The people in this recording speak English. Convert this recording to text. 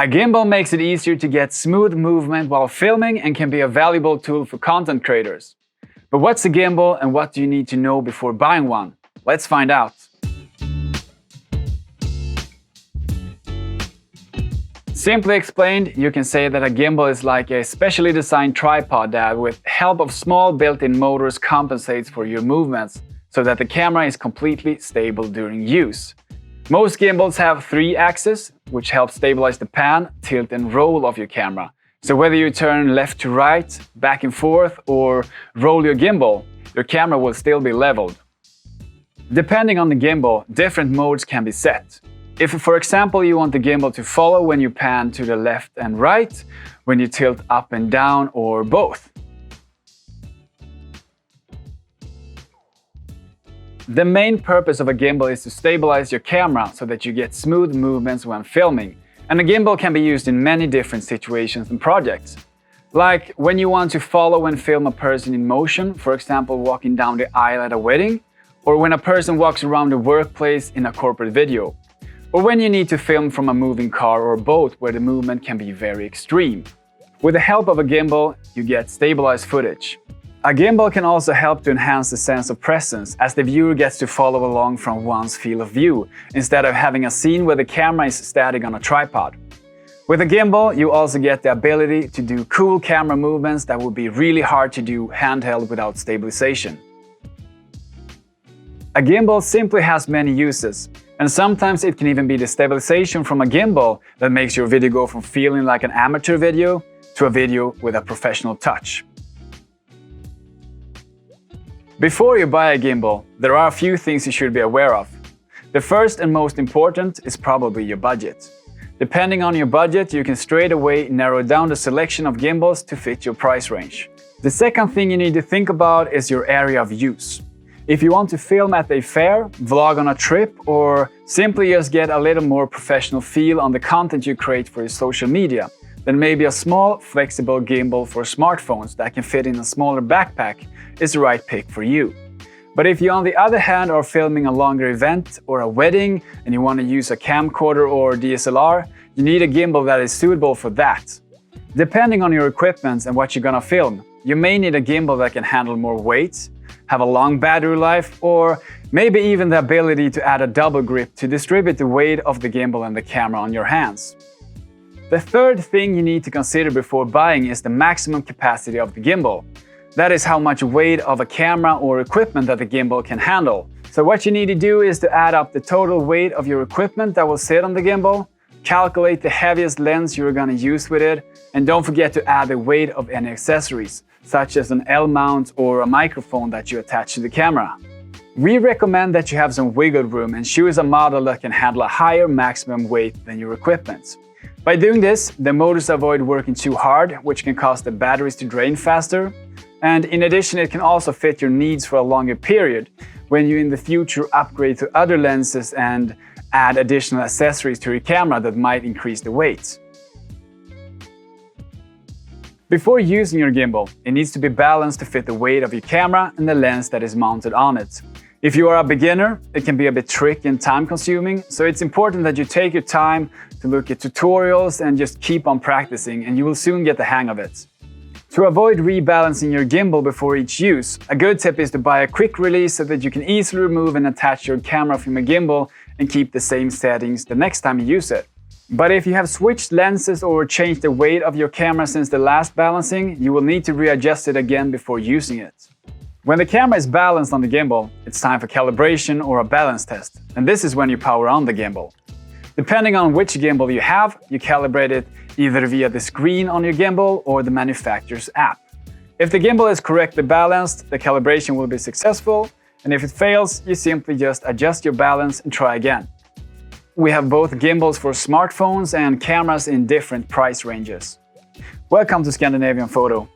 A gimbal makes it easier to get smooth movement while filming and can be a valuable tool for content creators. But what's a gimbal and what do you need to know before buying one? Let's find out. Simply explained, you can say that a gimbal is like a specially designed tripod that, with help of small built-in motors, compensates for your movements so that the camera is completely stable during use. Most gimbals have 3 axes, which help stabilize the pan, tilt and roll of your camera. So whether you turn left to right, back and forth, or roll your gimbal, your camera will still be leveled. Depending on the gimbal, different modes can be set. If, for example, you want the gimbal to follow when you pan to the left and right, when you tilt up and down, or both. The main purpose of a gimbal is to stabilize your camera so that you get smooth movements when filming. And a gimbal can be used in many different situations and projects. Like when you want to follow and film a person in motion, for example walking down the aisle at a wedding, or when a person walks around the workplace in a corporate video. Or when you need to film from a moving car or boat where the movement can be very extreme. With the help of a gimbal, you get stabilized footage. A gimbal can also help to enhance the sense of presence, as the viewer gets to follow along from one's field of view, instead of having a scene where the camera is static on a tripod. With a gimbal, you also get the ability to do cool camera movements that would be really hard to do handheld without stabilization. A gimbal simply has many uses, and sometimes it can even be the stabilization from a gimbal that makes your video go from feeling like an amateur video to a video with a professional touch. Before you buy a gimbal, there are a few things you should be aware of. The first and most important is probably your budget. Depending on your budget, you can straight away narrow down the selection of gimbals to fit your price range. The second thing you need to think about is your area of use. If you want to film at a fair, vlog on a trip, or simply just get a little more professional feel on the content you create for your social media, then maybe a small, flexible gimbal for smartphones that can fit in a smaller backpack is the right pick for you. But if you, on the other hand, are filming a longer event or a wedding and you want to use a camcorder or DSLR, you need a gimbal that is suitable for that. Depending on your equipment and what you're gonna film, you may need a gimbal that can handle more weight, have a long battery life, or maybe even the ability to add a double grip to distribute the weight of the gimbal and the camera on your hands. The third thing you need to consider before buying is the maximum capacity of the gimbal. That is how much weight of a camera or equipment that the gimbal can handle. So what you need to do is to add up the total weight of your equipment that will sit on the gimbal, calculate the heaviest lens you're going to use with it, and don't forget to add the weight of any accessories, such as an L-mount or a microphone that you attach to the camera. We recommend that you have some wiggle room and choose a model that can handle a higher maximum weight than your equipment. By doing this, the motors avoid working too hard, which can cause the batteries to drain faster. And in addition, it can also fit your needs for a longer period when you in the future upgrade to other lenses and add additional accessories to your camera that might increase the weight. Before using your gimbal, it needs to be balanced to fit the weight of your camera and the lens that is mounted on it. If you are a beginner, it can be a bit tricky and time-consuming, so it's important that you take your time to look at tutorials and just keep on practicing, and you will soon get the hang of it. To avoid rebalancing your gimbal before each use, a good tip is to buy a quick release so that you can easily remove and attach your camera from a gimbal and keep the same settings the next time you use it. But if you have switched lenses or changed the weight of your camera since the last balancing, you will need to readjust it again before using it. When the camera is balanced on the gimbal, it's time for calibration or a balance test, and this is when you power on the gimbal. Depending on which gimbal you have, you calibrate it either via the screen on your gimbal or the manufacturer's app. If the gimbal is correctly balanced, the calibration will be successful, and if it fails, you simply just adjust your balance and try again. We have both gimbals for smartphones and cameras in different price ranges. Welcome to Scandinavian Photo.